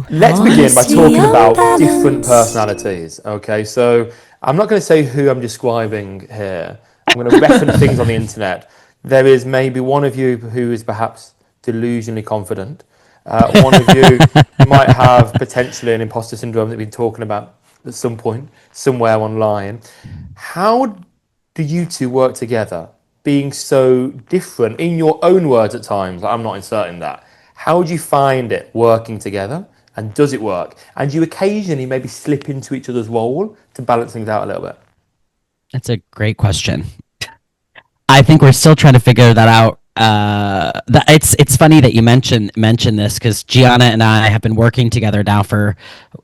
Let's begin by talking about different personalities. Okay, so I'm not going to say who I'm describing here. I'm going to reference things on the internet. There is maybe one of you who is perhaps delusionally confident. One of you might have potentially an imposter syndrome that we've been talking about at some point, somewhere online. How do you two work together, being so different in your own words at times? I'm not inserting that. How do you find it working together? And does it work? And do you occasionally maybe slip into each other's role to balance things out a little bit? That's a great question. I think we're still trying to figure that out. It's funny that you mention this because Giana and I have been working together now for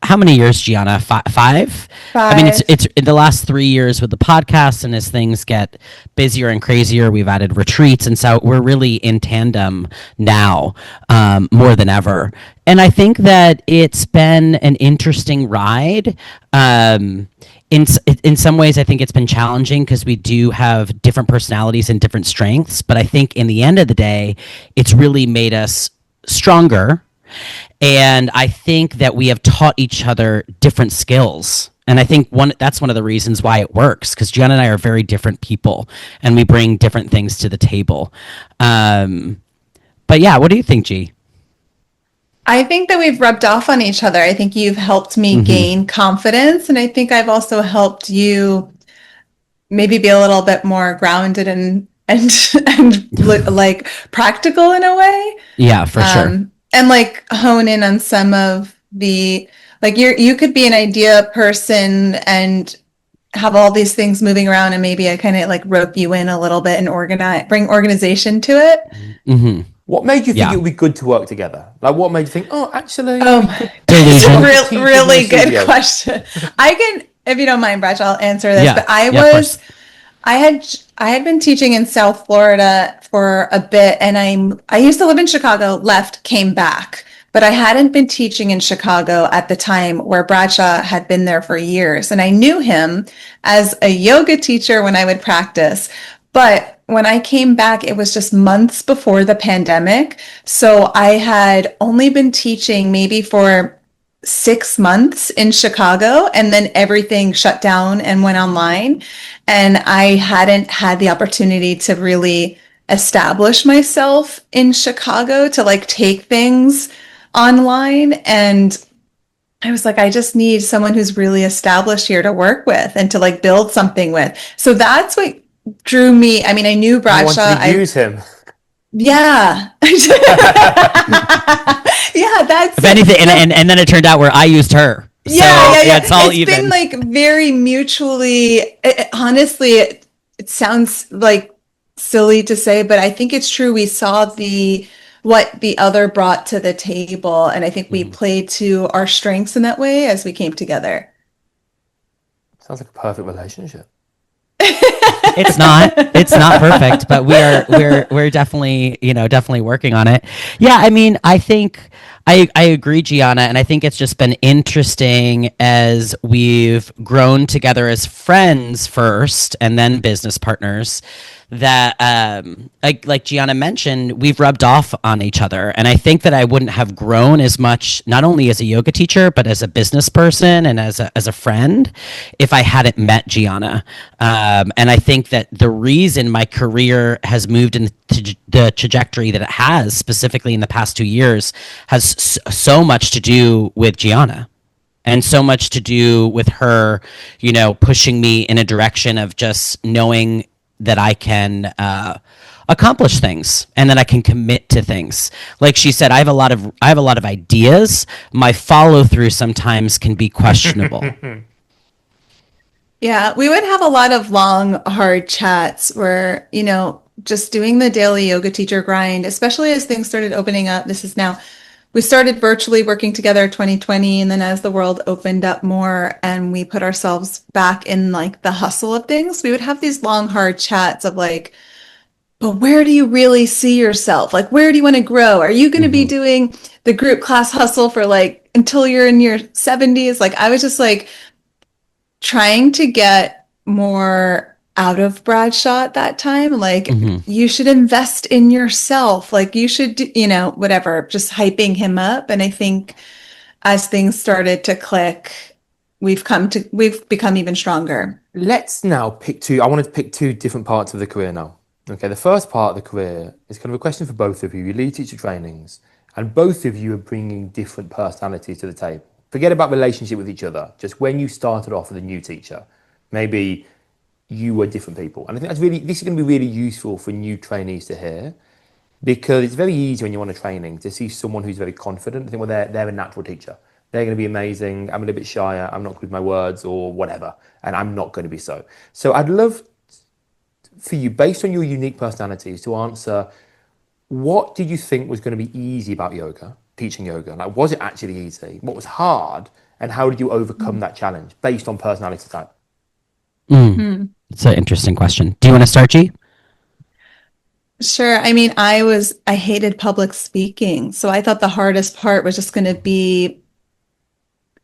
how many years, Giana? Five? I mean, Five. it's in the last 3 years with the podcast, and as things get busier and crazier, we've added retreats, and so we're really in tandem now, more than ever. And I think that it's been an interesting ride. In some ways, I think it's been challenging because we do have different personalities and different strengths. But I think in the end of the day, it's really made us stronger. And I think that we have taught each other different skills. And I think that's one of the reasons why it works, because Gianna and I are very different people and we bring different things to the table. But yeah, what do you think, G? I think that we've rubbed off on each other. I think you've helped me gain confidence, and I think I've also helped you maybe be a little bit more grounded and like practical in a way. Yeah, for sure. And like hone in on some of the like you could be an idea person and have all these things moving around, and maybe I kind of like rope you in a little bit and bring organization to it. Mm-hmm. What made you think it would be good to work together? Like, what made you think, oh, actually... It's a really good question. I can, if you don't mind, Bradshaw, I'll answer this. But I had been teaching in South Florida for a bit, and I used to live in Chicago, left, came back. But I hadn't been teaching in Chicago at the time where Bradshaw had been there for years. And I knew him as a yoga teacher when I would practice. But when I came back, it was just months before the pandemic. So I had only been teaching maybe for 6 months in Chicago, and then everything shut down and went online. And I hadn't had the opportunity to really establish myself in Chicago to like take things online. And I was like, I just need someone who's really established here to work with and to like build something with. So that's what drew me. I mean, I knew Bradshaw. I wanted to use him. Yeah. Yeah, that's if anything, and then it turned out where I used her. Yeah. It's all it's even. been like very mutually, honestly, it sounds like silly to say, but I think it's true. We saw what the other brought to the table, and I think we played to our strengths in that way as we came together. Sounds like a perfect relationship. It's not perfect, but we're definitely working on it. Yeah, I mean, I think I agree, Giana, and I think it's just been interesting as we've grown together as friends first and then business partners, that like Giana mentioned, we've rubbed off on each other. And I think that I wouldn't have grown as much, not only as a yoga teacher, but as a business person and as a friend, if I hadn't met Giana. And I think that the reason my career has moved in the trajectory that it has, specifically in the past 2 years, has so much to do with Giana. And so much to do with her, pushing me in a direction of just knowing that I can accomplish things and that I can commit to things. Like she said, I have a lot of ideas. My follow through sometimes can be questionable. Yeah, we would have a lot of long, hard chats where, just doing the daily yoga teacher grind, especially as things started opening up. We started virtually working together 2020, and then as the world opened up more and we put ourselves back in like the hustle of things, we would have these long, hard chats of like, but where do you really see yourself? Like, where do you want to grow? Are you going to be doing the group class hustle for like until you're in your 70s? Like, I was just like trying to get more out of Bradshaw at that time. Like, you should invest in yourself. Like, you should, whatever, just hyping him up. And I think as things started to click, we've become even stronger. Let's now I want to pick two different parts of the career now. Okay, the first part of the career is kind of a question for both of you. You lead teacher trainings, and both of you are bringing different personalities to the table. Forget about relationship with each other. Just when you started off with a new teacher, maybe you were different people. And I think this is going to be really useful for new trainees to hear, because it's very easy when you're on a training to see someone who's very confident. I think, well, they're a natural teacher. They're going to be amazing. I'm a little bit shyer. I'm not good with my words or whatever. And I'm not going to be so. So I'd love for you, based on your unique personalities, to answer, what did you think was going to be easy about yoga, teaching yoga? Like, was it actually easy? What was hard? And how did you overcome that challenge based on personality type? It's an interesting question. Do you want to start, G? Sure. I mean, I hated public speaking. So I thought the hardest part was just going to be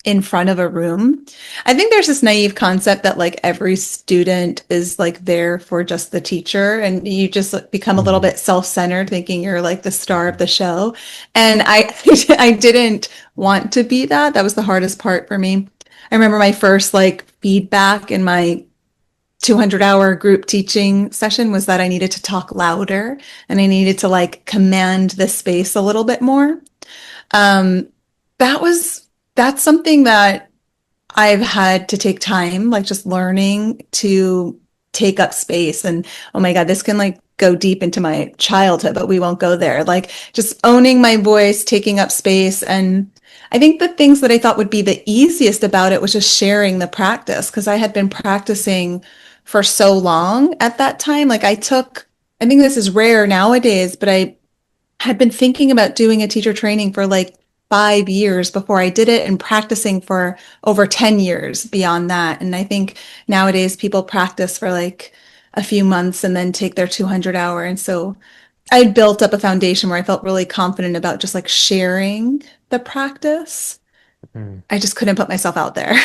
in front of a room. I think there's this naive concept that like every student is like there for just the teacher, and you just become a little bit self-centered, thinking you're like the star of the show. And I didn't want to be that. That was the hardest part for me. I remember my first like feedback in my 200-hour group teaching session was that I needed to talk louder and I needed to like command the space a little bit more. That's something that I've had to take time, like just learning to take up space. And oh my God, this can like go deep into my childhood, but we won't go there. Like just owning my voice, taking up space. And I think the things that I thought would be the easiest about it was just sharing the practice, because I had been practicing for so long at that time. Like I think this is rare nowadays, but I had been thinking about doing a teacher training for like 5 years before I did it, and practicing for over 10 years beyond that. And I think nowadays people practice for like a few months and then take their 200-hour. And so I had built up a foundation where I felt really confident about just like sharing the practice. I just couldn't put myself out there.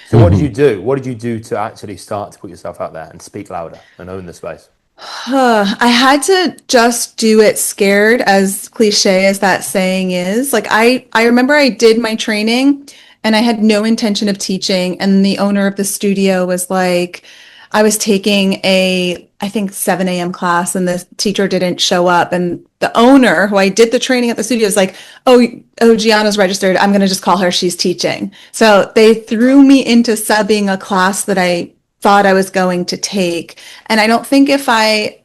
So what did you do? What did you do to actually start to put yourself out there and speak louder and own the space? I had to just do it scared, as cliche as that saying is. Like I remember I did my training and I had no intention of teaching. And the owner of the studio was like, I was taking I think 7 a.m. class, and the teacher didn't show up. And the owner, who I did the training at the studio, was like, oh, Giana's registered. I'm going to just call her. She's teaching. So they threw me into subbing a class that I thought I was going to take. And I don't think if I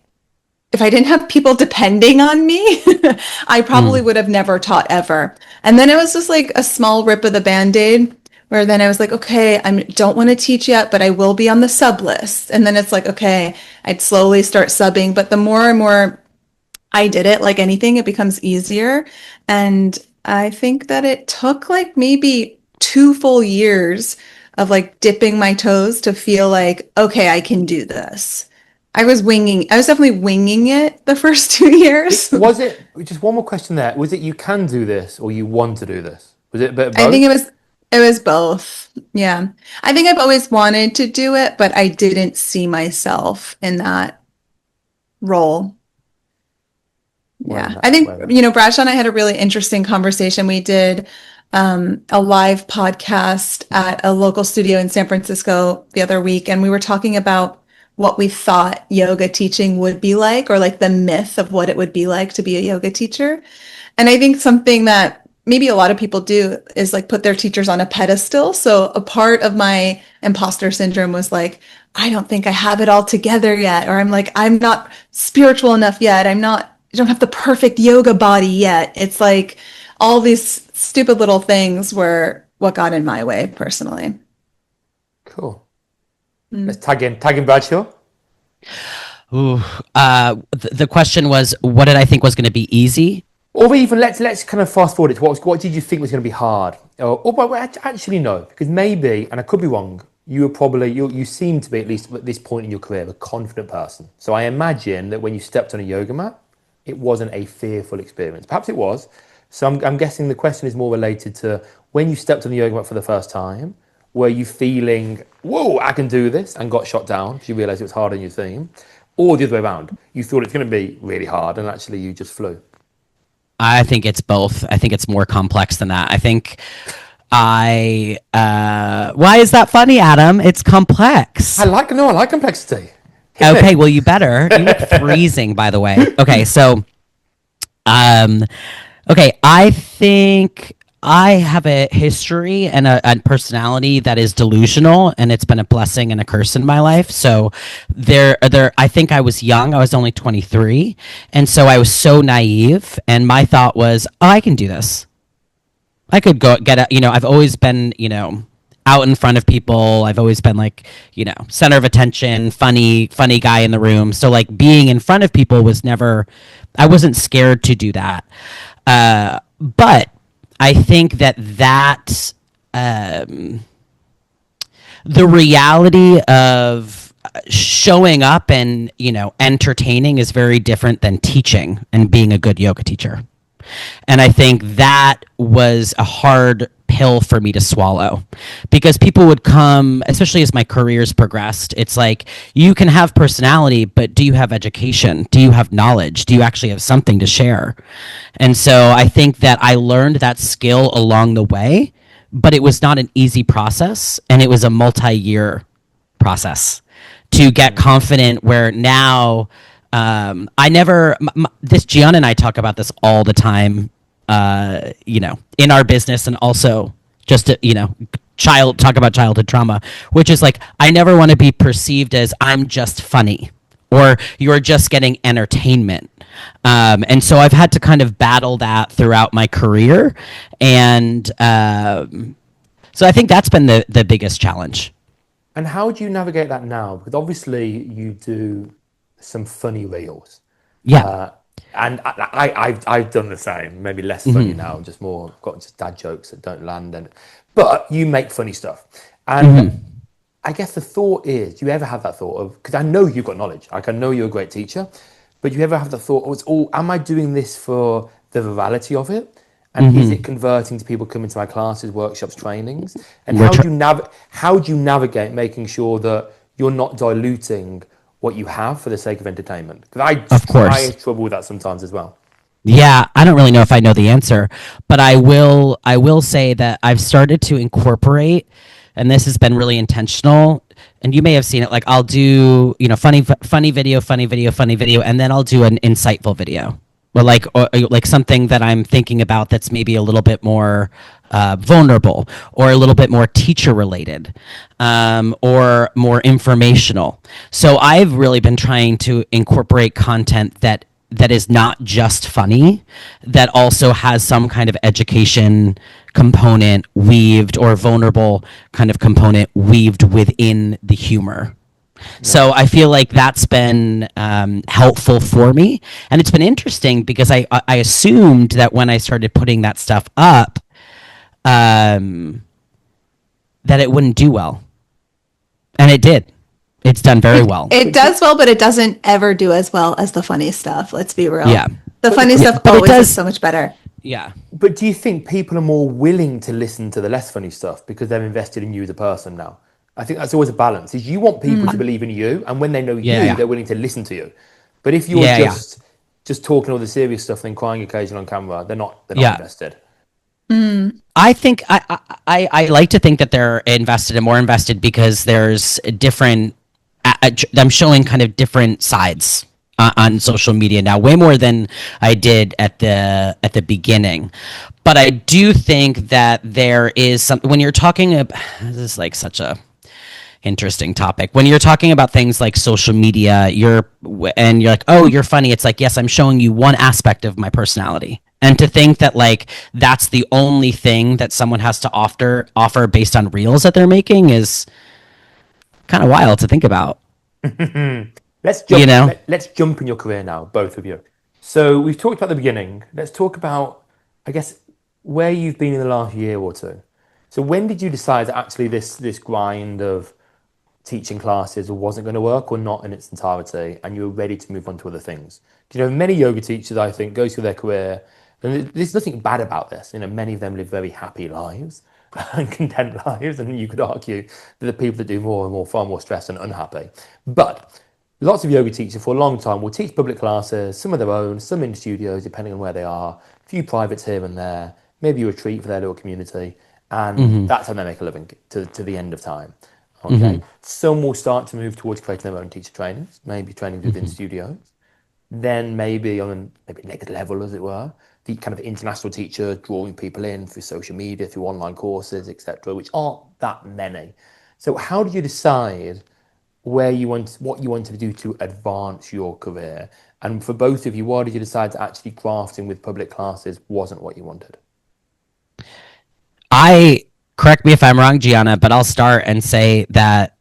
didn't have people depending on me, I probably would have never taught ever. And then it was just like a small rip of the Band-Aid, where then I was like, okay, I don't want to teach yet, but I will be on the sub list. And then it's like, okay, I'd slowly start subbing. But the more and more I did it, like anything, it becomes easier. And I think that it took like maybe 2 full years of like dipping my toes to feel like, okay, I can do this. I was definitely winging it the first 2 years. Was it, just one more question there, was it you can do this or you want to do this? Was it a bit of both? I think it was both. Yeah. I think I've always wanted to do it, but I didn't see myself in that role. Yeah. I think, Bradshaw and I had a really interesting conversation. We did a live podcast at a local studio in San Francisco the other week, and we were talking about what we thought yoga teaching would be like, or like the myth of what it would be like to be a yoga teacher. And I think something that maybe a lot of people do is like put their teachers on a pedestal. So a part of my imposter syndrome was like, I don't think I have it all together yet. Or I'm like, I'm not spiritual enough yet. I don't have the perfect yoga body yet. It's like all these stupid little things were what got in my way personally. Cool. Let's tag in Bradshaw. Ooh, the question was, what did I think was going to be easy? Or even let's kind of fast forward it to what did you think was going to be hard? Or actually no, because maybe, and I could be wrong, you seem to be, at least at this point in your career, a confident person. So I imagine that when you stepped on a yoga mat, it wasn't a fearful experience. Perhaps it was. So I'm guessing the question is more related to when you stepped on the yoga mat for the first time, were you feeling, whoa, I can do this, and got shot down because you realized it was harder than you think? Or the other way around, you thought it's going to be really hard and actually you just flew? I think it's both. I think it's more complex than that. I think why is that funny, Adam? It's complex. I like complexity. Okay, well, you better. You look freezing, by the way. Okay, so, okay, I think I have a history and a personality that is delusional, and it's been a blessing and a curse in my life. So I think I was young. I was only 23, and so I was so naive, and my thought was, oh, I can do this. I could go get a, I've always been, out in front of people. I've always been like, center of attention, funny guy in the room. So like being in front of people was never, I wasn't scared to do that. But I think that the reality of showing up and, entertaining is very different than teaching and being a good yoga teacher. And I think that was a hard pill for me to swallow, because people would come, especially as my careers progressed. It's like, you can have personality, but do you have education? Do you have knowledge? Do you actually have something to share? And so I think that I learned that skill along the way, but it was not an easy process, and it was a multi-year process to get confident, where now I never, this Gianna and I talk about this all the time, in our business, and also just to, talk about childhood trauma, which is like, I never want to be perceived as I'm just funny or you're just getting entertainment. And so I've had to kind of battle that throughout my career. And so I think that's been the biggest challenge. And how do you navigate that now? Because obviously you do some funny reels. Yeah. And I've done the same, maybe less funny now, just more got just dad jokes that don't land. But you make funny stuff. And I guess the thought is, do you ever have that thought of, because I know you've got knowledge, like I know you're a great teacher, but do you ever have the thought, am I doing this for the virality of it? And is it converting to people coming to my classes, workshops, trainings? And how do you navigate making sure that you're not diluting what you have for the sake of entertainment? Because I have trouble with that sometimes as well. Yeah, I don't really know if I know the answer, but I will say that I've started to incorporate, and this has been really intentional, and you may have seen it, like I'll do, funny video, and then I'll do an insightful video. Or like something that I'm thinking about that's maybe a little bit more vulnerable, or a little bit more teacher related, or more informational. So I've really been trying to incorporate content that is not just funny, that also has some kind of education component weaved, or vulnerable kind of component weaved within the humor. So I feel like that's been helpful for me, and it's been interesting because I assumed that when I started putting that stuff up, that it wouldn't do well, and it did. It's done very well. It does well, but it doesn't ever do as well as the funny stuff. Let's be real. Yeah, the funny stuff always is so much better. Yeah. But do you think people are more willing to listen to the less funny stuff because they're invested in you as a person now? I think that's always a balance. Is you want people to believe in you, and when they know you, they're willing to listen to you. But if you're just talking all the serious stuff and then crying occasionally on camera, they're not invested. I think I like to think that they're invested and more invested because there's different. I'm showing kind of different sides on social media now, way more than I did at the beginning. But I do think that there is something when you're talking about, this is like such a interesting topic. When you're talking about things like social media, you're like, oh, you're funny. It's like, yes, I'm showing you one aspect of my personality. And to think that like that's the only thing that someone has to offer based on reels that they're making is kind of wild to think about. Let's jump. Let's jump in your career now, both of you. So we've talked about the beginning. Let's talk about, I guess, where you've been in the last year or two. So when did you decide that actually this grind of teaching classes wasn't going to work, or not in its entirety, and you were ready to move on to other things? Many yoga teachers, I think, go through their career, and there's nothing bad about this. Many of them live very happy lives and content lives, and you could argue that the people that do more and more, far more stressed and unhappy. But lots of yoga teachers for a long time will teach public classes, some of their own, some in studios, depending on where they are, a few privates here and there, maybe a retreat for their little community, and that's how they make a living to the end of time. Okay, some will start to move towards creating their own teacher trainings, maybe training within studios. Then maybe on maybe next level, as it were, the kind of international teacher drawing people in through social media, through online courses, etc., which aren't that many. So how do you decide what you wanted to do to advance your career? And for both of you, why did you decide to actually crafting with public classes wasn't what you wanted? Correct me if I'm wrong, Gianna, but I'll start and say that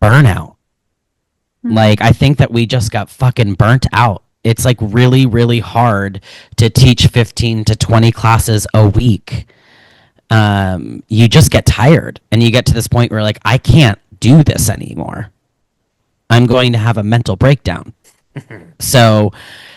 burnout. Like, I think that we just got fucking burnt out. It's like really, really hard to teach 15 to 20 classes a week. You just get tired and you get to this point where like, I can't do this anymore. I'm going to have a mental breakdown. So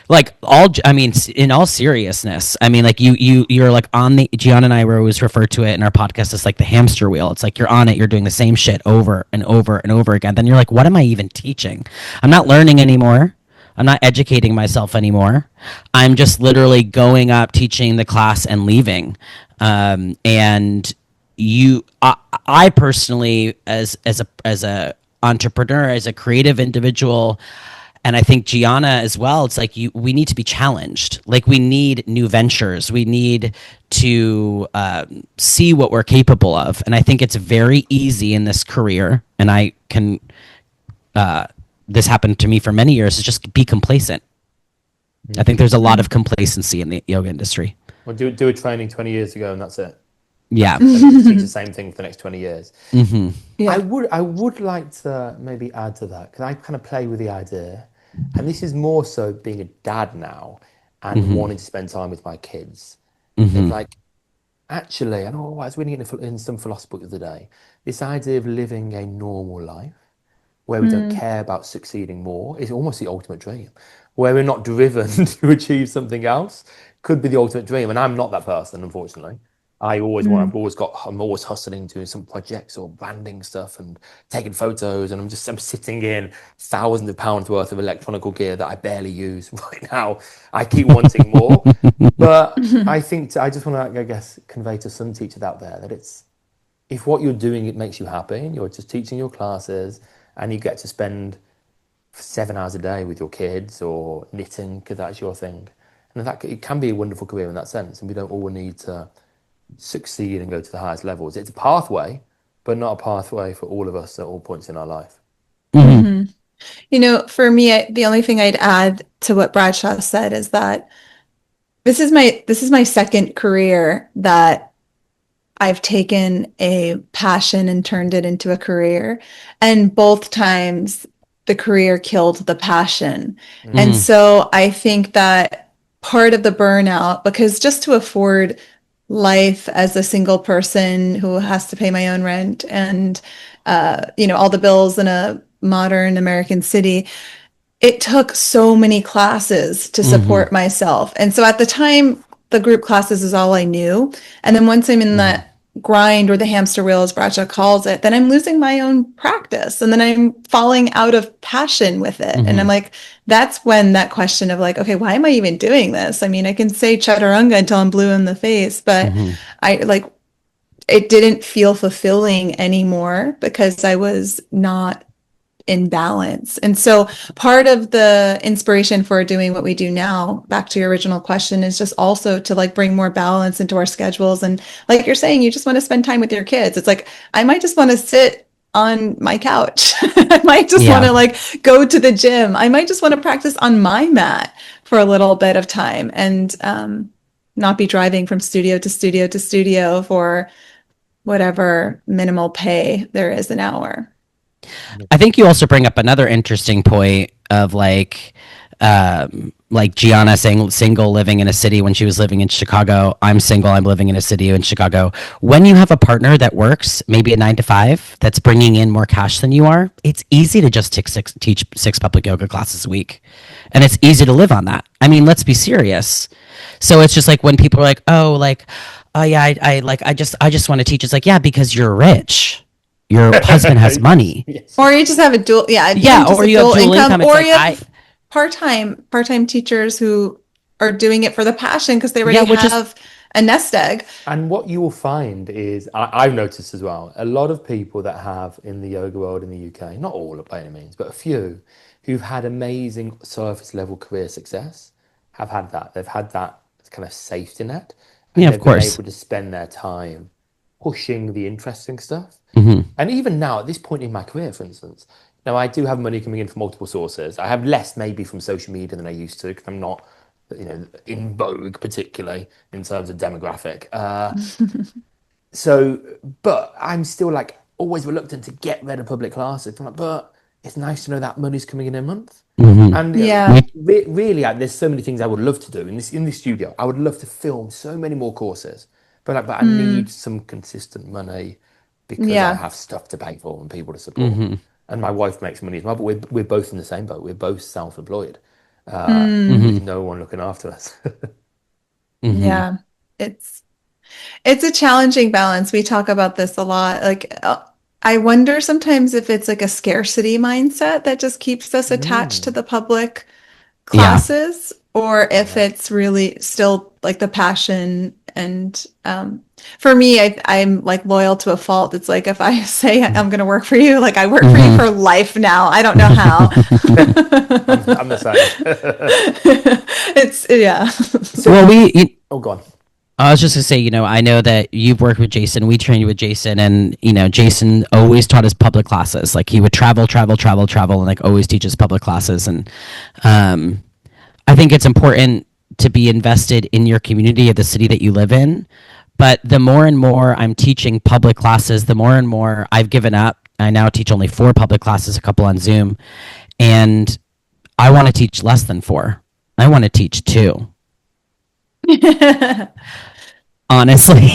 like in all seriousness, I mean, like you're like on the, Gianna and I were always referred to it in our podcast as like the hamster wheel. It's like you're on it, you're doing the same shit over and over and over again. Then you're like, what am I even teaching? I'm not learning anymore. I'm not educating myself anymore. I'm just literally going up, teaching the class and leaving. And I personally, as a entrepreneur, as a creative individual, and I think Gianna as well, it's like we need to be challenged. Like we need new ventures. We need to see what we're capable of. And I think it's very easy in this career, and I can, this happened to me for many years, is just be complacent. I think there's a lot of complacency in the yoga industry. Well, do a training 20 years ago and that's it. Yeah. And teach the same thing for the next 20 years. Yeah. I would like to maybe add to that, because I kind of play with the idea, and this is more so being a dad now and wanting to spend time with my kids. It's like, actually, I know I was reading it in some philosophy book the other day, this idea of living a normal life where we don't care about succeeding more is almost the ultimate dream. Where we're not driven to achieve something else could be the ultimate dream. And I'm not that person, unfortunately. I'm always hustling, doing some projects or branding stuff and taking photos, and I'm sitting in thousands of pounds worth of electronic gear that I barely use right now. I keep wanting more, but I just want to, I guess, convey to some teachers out there that if what you're doing, it makes you happy and you're just teaching your classes and you get to spend 7 hours a day with your kids or knitting because that's your thing, and that it can be a wonderful career in that sense, and we don't all need to succeed and go to the highest levels. It's a pathway, but not a pathway for all of us at all points in our life. You know, for me, the only thing I'd add to what Bradshaw said is that this is my second career that I've taken a passion and turned it into a career, and both times the career killed the passion. And so I think that part of the burnout, because just to afford life as a single person who has to pay my own rent and all the bills in a modern American city, it took so many classes to support myself. And so at the time, the group classes is all I knew. And then once I'm in that grind, or the hamster wheel, as Bradshaw calls it, then I'm losing my own practice, and then I'm falling out of passion with it. And I'm like, that's when that question of like, okay, why am I even doing this? I mean, I can say chaturanga until I'm blue in the face, but it didn't feel fulfilling anymore because I was not in balance. And so part of the inspiration for doing what we do now, back to your original question, is just also to like bring more balance into our schedules. And like you're saying, you just want to spend time with your kids. It's like, I might just want to sit on my couch. I might just want to like go to the gym. I might just want to practice on my mat for a little bit of time, and not be driving from studio to studio to studio for whatever minimal pay there is an hour. I think you also bring up another interesting point of like Gianna saying single, living in a city when she was living in Chicago. I'm single, I'm living in a city in Chicago. When you have a partner that works maybe a 9 to 5 that's bringing in more cash than you are, it's easy to just teach 6 public yoga classes a week. And it's easy to live on that. I mean, let's be serious. So it's just like when people are like, oh yeah, I just want to teach. It's like, yeah, because you're rich. your husband has money. Yes. Or you just have a dual, or you have dual income. or like, you have part-time teachers who are doing it for the passion because they already have a nest egg. And what you will find is, I've noticed as well, a lot of people that have in the yoga world in the UK, not all by any means, but a few who've had amazing surface level career success have had that. They've had that kind of safety net. And of course. Been able to spend their time pushing the interesting stuff. Mm-hmm. And even now, at this point in my career, for instance, now I do have money coming in from multiple sources. I have less maybe from social media than I used to because I'm not, in vogue particularly in terms of demographic. But I'm still like always reluctant to get rid of public classes. I'm like, but it's nice to know that money's coming in a month. Mm-hmm. And really, there's so many things I would love to do in this studio. I would love to film so many more courses, but I need some consistent money because I have stuff to pay for and people to support. Mm-hmm. And my wife makes money as well, but we're both in the same boat. We're both self-employed. With no one looking after us. Mm-hmm. Yeah, it's a challenging balance. We talk about this a lot. Like, I wonder sometimes if it's like a scarcity mindset that just keeps us attached to the public classes, or if it's really still like the passion. And for me, I'm like loyal to a fault. It's like if I say I'm going to work for you, like I work for you for life now. I don't know how. I'm the same. It's Oh, God. I was just gonna say, I know that you've worked with Jason. We trained with Jason, and Jason always taught us public classes. Like he would travel, and like always teach us public classes. And I think it's important to be invested in your community of the city that you live in. But the more and more I'm teaching public classes, the more and more I've given up. I now teach only 4 public classes, a couple on Zoom, and I want to teach less than 4. I want to teach 2. Honestly,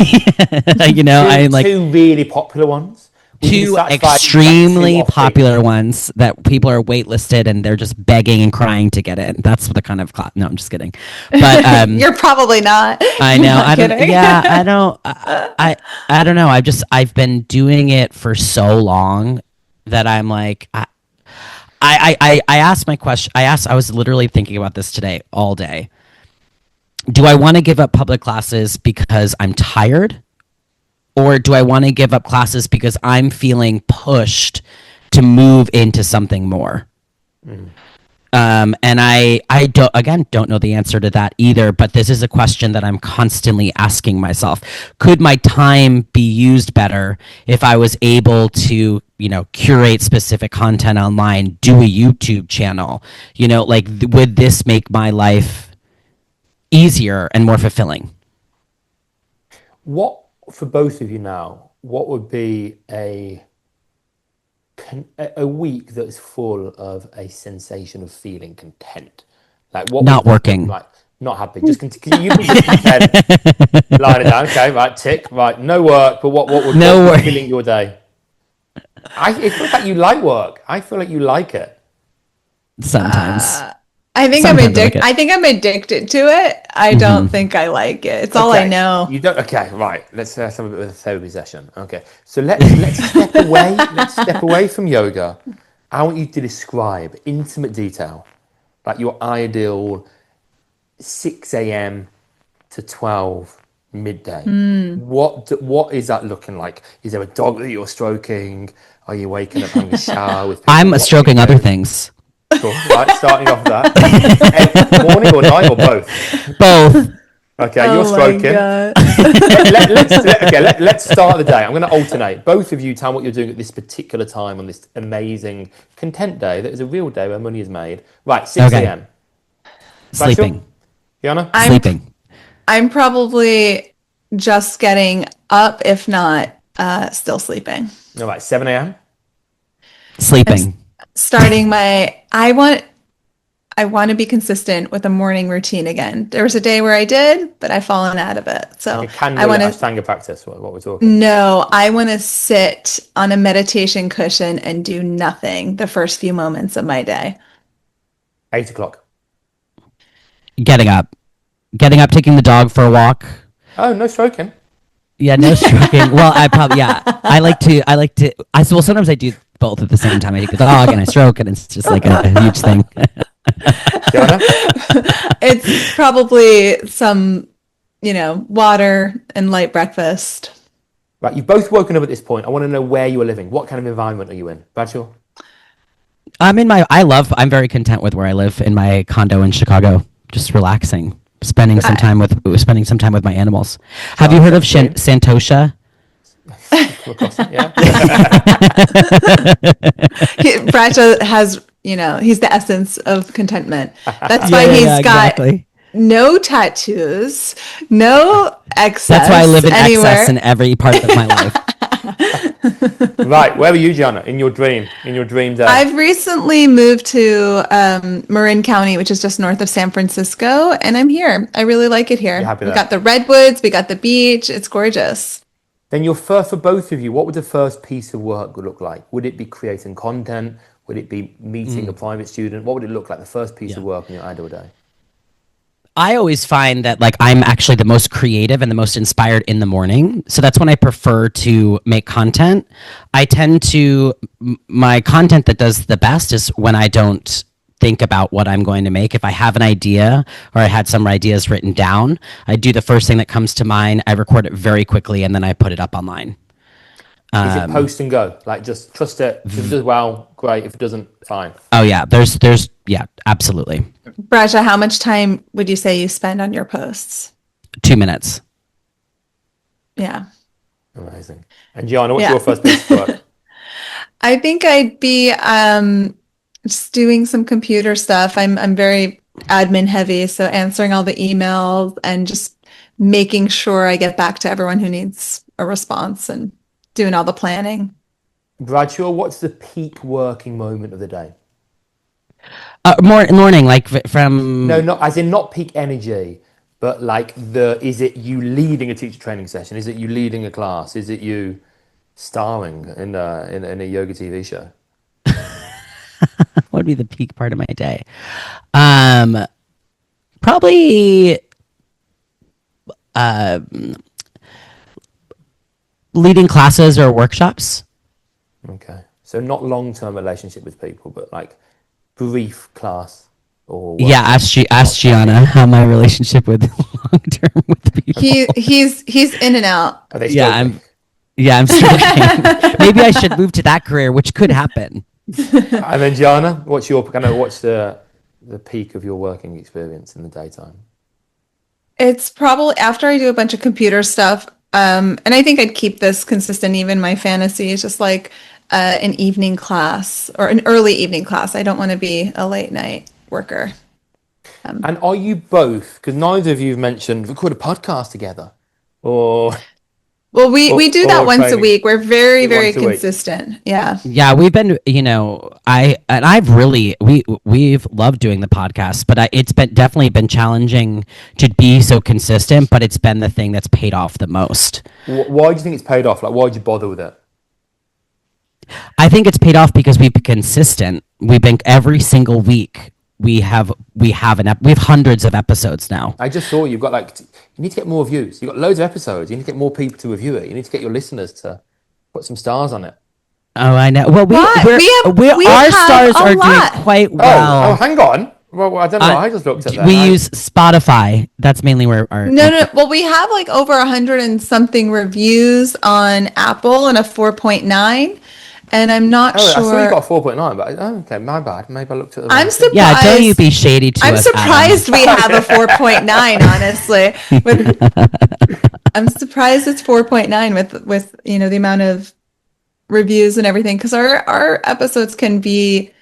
I like 2 really popular ones. 2 extremely popular ones that people are waitlisted and they're just begging and crying to get in. That's the kind of class. No, I'm just kidding. But you're probably not. I know. I don't. Yeah, I don't. I don't know. I've been doing it for so long that I'm like. I asked my question. I was literally thinking about this today all day. Do I want to give up public classes because I'm tired? Or do I want to give up classes because I'm feeling pushed to move into something more? And I don't know the answer to that either, but this is a question that I'm constantly asking myself. Could my time be used better if I was able to, curate specific content online, do a YouTube channel? Would this make my life easier and more fulfilling? What, for both of you now, what would be a week that's full of a sensation of feeling content? Like what? Not working. Like not happy. Just continue. You be content. Line it down. Okay, right. Tick. Right. No work. But what would be filling your day? It feels like you like work. I feel like you like it. Sometimes. I think I'm addicted. I think I'm addicted to it. I don't think I like it. It's all I know. You don't. Okay, right. Let's have a bit of a therapy session. Okay, so let's step away. Let's step away from yoga. I want you to describe intimate detail, like your ideal 6 a.m. to 12 midday. What is that looking like? Is there a dog that you're stroking? Are you waking up having a shower with? I'm stroking other things. Cool. Right, starting off that. Morning or night or both? Both. Okay, you're stroking. Let's start the day. I'm going to alternate. Both of you tell me what you're doing at this particular time on this amazing content day that is a real day where money is made. Right, 6 a.m. Sleeping. Gianna? Sleeping. I'm probably just getting up, if not still sleeping. All right, 7 a.m. Sleeping. Starting I want to be consistent with a morning routine again. There was a day where I did, but I've fallen out of it. So I want to Ashtanga practice. What we're talking. No, I want to sit on a meditation cushion and do nothing the first few moments of my day. 8 o'clock. Getting up, taking the dog for a walk. Oh, no stroking. Yeah, no stroking. Well, I like to, well, sometimes I do both at the same time. I take the dog and I stroke, and it's just like a huge thing. Giana? It's probably some, water and light breakfast. Right, you've both woken up at this point. I want to know where you are living. What kind of environment are you in? Bradshaw? I'm very content with where I live in my condo in Chicago, just relaxing, spending some time with my animals. Have you heard of Santosha? Yeah. Bradshaw has, he's the essence of contentment. That's why he's got no tattoos, no excess. That's why I live in anywhere. excess in every part of my life. Right, where are you, Giana, in your dream day? I've recently moved to Marin County, which is just north of San Francisco, and I'm here. I really like it here. We got the redwoods, we got the beach. It's gorgeous. Then for both of you, what would the first piece of work look like? Would it be creating content? Would it be meeting a private student? What would it look like, the first piece of work in your ideal day? I always find that I'm actually the most creative and the most inspired in the morning. So that's when I prefer to make content. My content that does the best is when I don't think about what I'm going to make. If I have an idea or I had some ideas written down, I do the first thing that comes to mind. I record it very quickly and then I put it up online. Is it post and go? Just trust it. If it does well, great. If it doesn't, fine. Oh yeah, absolutely. Bradshaw, how much time would you say you spend on your posts? 2 minutes. Yeah. Amazing. And Giana, what's your first piece of work? I think I'd be just doing some computer stuff. I'm very admin heavy, so answering all the emails and just making sure I get back to everyone who needs a response and doing all the planning. Bradshaw, what's the peak working moment of the day? Morning, from... No, not peak energy, but is it you leading a teacher training session? Is it you leading a class? Is it you starring in a yoga TV show? What would be the peak part of my day? Probably leading classes or workshops. Okay, so not long-term relationship with people, but brief class or ask Giana how my relationship with long-term with people. He's in and out. Are they stroking? I'm stroking. Maybe I should move to that career, which could happen. And then Giana, what's the peak of your working experience in the daytime? It's probably after I do a bunch of computer stuff. And I think I'd keep this consistent. Even my fantasy is just an evening class or an early evening class. I don't want to be a late night worker. And are you both, because neither of you have mentioned, record a podcast together or... Well, we do that once a week. We're very, very consistent. Yeah. Yeah, we've been, we've loved doing the podcast, but it's definitely been challenging to be so consistent, but it's been the thing that's paid off the most. Why do you think it's paid off? Why did you bother with it? I think it's paid off because we've been consistent. We've been every single week. We have hundreds of episodes now. I just saw you've got you need to get more views. You've got loads of episodes. You need to get more people to review it. You need to get your listeners to put some stars on it. Oh, I know. Well, our stars are doing quite well. Oh, hang on. Well, I don't know. I just looked at that. We use Spotify. That's mainly where our... No. Well, we have over 100 and something reviews on Apple and a 4.9. And I'm not sure. I saw you got 4.9, but okay, my bad. Maybe I looked at the... I'm surprised. Yeah, don't you be shady to us, I'm surprised we have a 4.9, honestly. I'm surprised it's 4.9 with the amount of reviews and everything, because our episodes can be...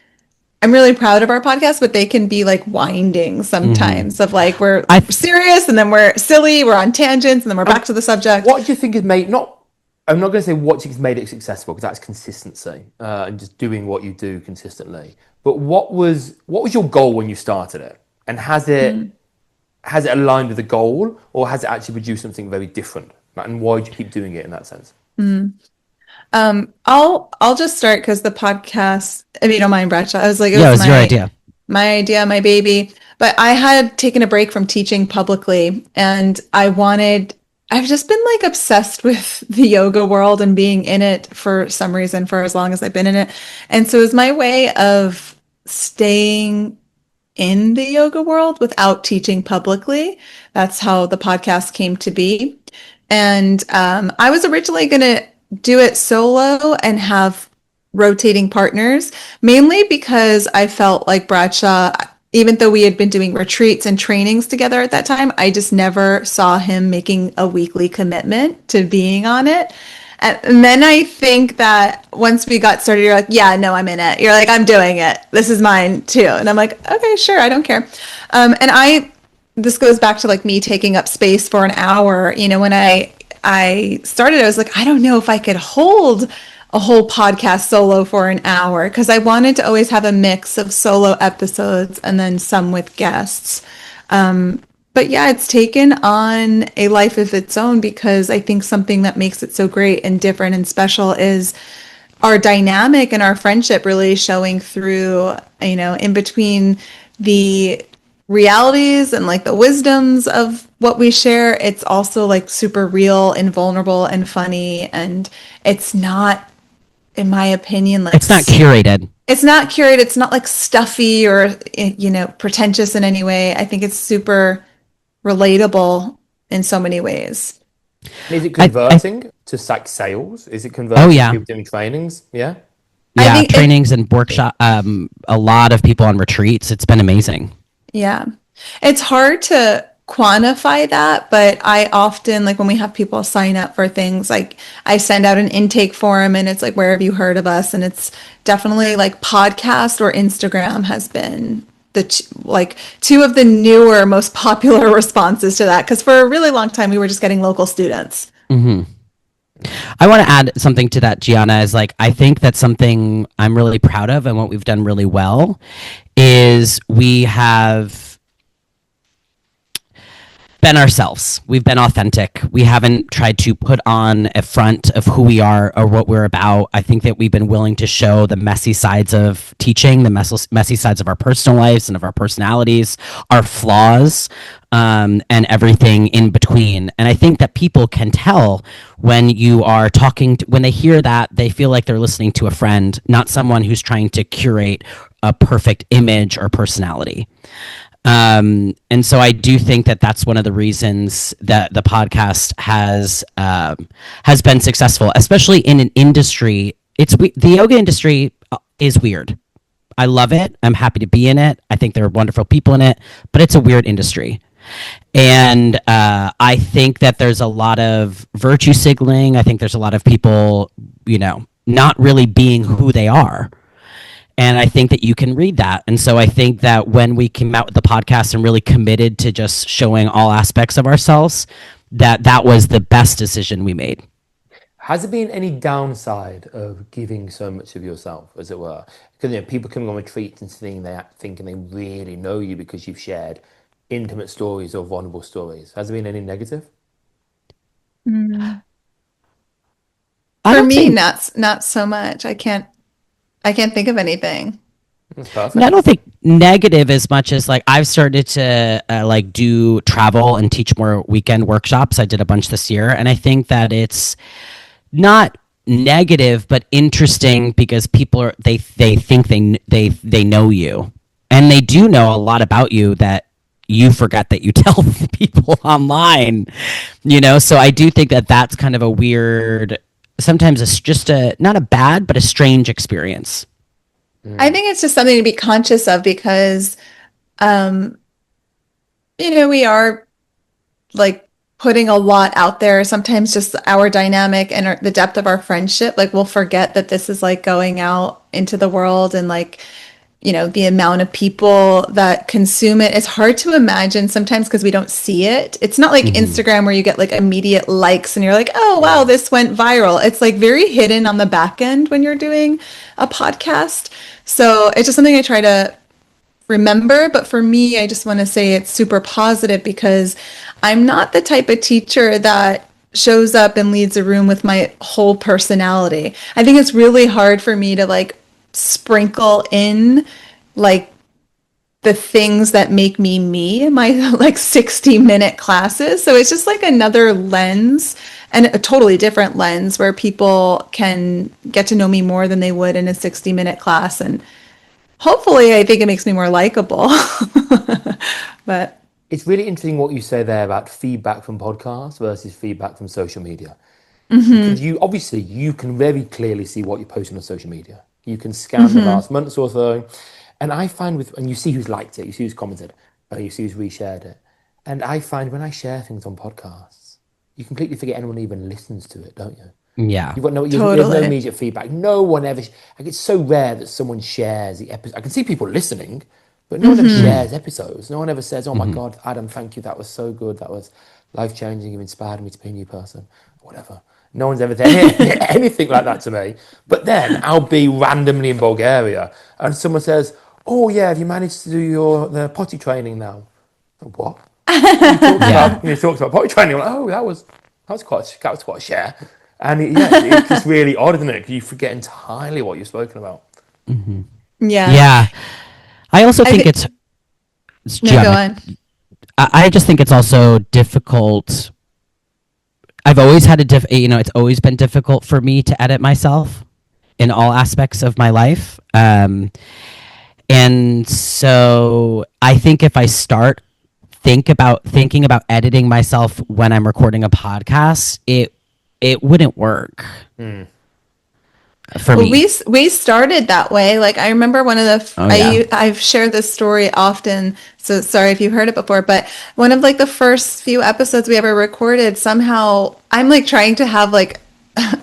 I'm really proud of our podcast, but they can be winding sometimes of we're serious and then we're silly, we're on tangents and then we're back to the subject. What do you think has made... I'm not going to say what has made it successful, because that's consistency and just doing what you do consistently. But what was your goal when you started it? And has it aligned with the goal, or has it actually produced something very different? And why do you keep doing it in that sense? I'll just start, because the podcast, if you don't mind, Bradshaw, I was it was your idea. My idea, my baby. But I had taken a break from teaching publicly, and I wanted I've just been like obsessed with the yoga world and being in it for some reason for as long as I've been in it. And so it's my way of staying in the yoga world without teaching publicly. That's how the podcast came to be. And I was originally going to do it solo and have rotating partners, mainly because I felt like Bradshaw, even though we had been doing retreats and trainings together at that time, I just never saw him making a weekly commitment to being on it. And then I think that once we got started, you're like, yeah, no, I'm in it. You're like, I'm doing it. This is mine too. And I'm like, okay, sure, I don't care. This goes back to like me taking up space for an hour. You know, when I started, I was like, I don't know if I could hold a whole podcast solo for an hour, because I wanted to always have a mix of solo episodes and then some with guests. But yeah, it's taken on a life of its own, because I think something that makes it so great and different and special is our dynamic and our friendship really showing through, you know, in between the realities and like the wisdoms of what we share. It's also like super real and vulnerable and funny. And it's not, in my opinion, like it's not curated. It's not curated. It's not like stuffy or, you know, pretentious in any way. I think it's super relatable in so many ways. Is it converting to like sales? Is it converting to people doing trainings? Yeah. Yeah, trainings and workshop. A lot of people on retreats. It's been amazing. Yeah. It's hard to quantify that, but I often, like when we have people sign up for things, like I send out an intake form and it's like, where have you heard of us? And it's definitely like podcast or Instagram has been two of the newer, most popular responses to that. Because for a really long time, we were just getting local students. Mm-hmm. I want to add something to that, Giana, is like, I think that's something I'm really proud of, and what we've done really well is we have been ourselves. We've been authentic. We haven't tried to put on a front of who we are or what we're about. I think that we've been willing to show the messy sides of teaching, the messy sides of our personal lives and of our personalities, our flaws, and everything in between. And I think that people can tell when you are talking, when they hear that, they feel like they're listening to a friend, not someone who's trying to curate a perfect image or personality. And so I do think that that's one of the reasons that the podcast has been successful, especially in an industry. The yoga industry is weird. I love it. I'm happy to be in it. I think there are wonderful people in it, but it's a weird industry. And I think that there's a lot of virtue signaling. I think there's a lot of people, you know, not really being who they are. And I think that you can read that. And so I think that when we came out with the podcast and really committed to just showing all aspects of ourselves, that was the best decision we made. Has there been any downside of giving so much of yourself, as it were? Because, you know, people coming on retreats and thinking they really know you because you've shared intimate stories or vulnerable stories. Has there been any negative? For me, not so much. I can't think of anything. That's perfect. I don't think negative as much as like I've started to like do travel and teach more weekend workshops. I did a bunch this year, and I think that it's not negative but interesting because people they think they know you, and they do know a lot about you that you forget that you tell people online, you know. So I do think that that's kind of a weird, sometimes it's just not a bad but a strange experience. I think it's just something to be conscious of because you know, we are like putting a lot out there. Sometimes just our dynamic and the depth of our friendship, like we'll forget that this is like going out into the world, and like, you know, the amount of people that consume it. It's hard to imagine sometimes because we don't see it. It's not like Instagram where you get like immediate likes and you're like, oh, wow, this went viral. It's like very hidden on the back end when you're doing a podcast. So it's just something I try to remember. But for me, I just want to say it's super positive because I'm not the type of teacher that shows up and leads a room with my whole personality. I think it's really hard for me to like sprinkle in like the things that make me in my like 60-minute classes. So it's just like another lens, and a totally different lens where people can get to know me more than they would in a 60-minute class. And hopefully I think it makes me more likable. But It's really interesting what you say there about feedback from podcasts versus feedback from social media. mm-hmm, Because you can very clearly see what you're posting on social media. You can scan the last months or so. And I find and you see who's liked it, you see who's commented, you see who's reshared it. And I find when I share things on podcasts, you completely forget anyone even listens to it, don't you? Yeah. There's no totally. immediate feedback. No one ever, like it's so rare that someone shares the episode. I can see people listening, but no one ever Mm-hmm. shares episodes. No one ever says, oh my God, Adam, thank you. That was so good. That was life changing. You inspired me to be a new person, whatever. No one's ever said anything like that to me. But then I'll be randomly in Bulgaria and someone says, oh yeah, have you managed to do the potty training now? What? Yeah. He talks about potty training. I'm like, oh, that was quite a share. And it's just really odd, isn't it? Because you forget entirely what you've spoken about. Yeah. Yeah. I also I think think, it's no, go Gianna. on. I just think it's also difficult. I've always had it's always been difficult for me to edit myself in all aspects of my life. And so I think if I start thinking about editing myself when I'm recording a podcast, it wouldn't work for Well, me. we started that way. Like I remember one of the Oh yeah. I've shared this story often. So sorry if you've heard it before, but one of like the first few episodes we ever recorded, somehow I'm like trying to have like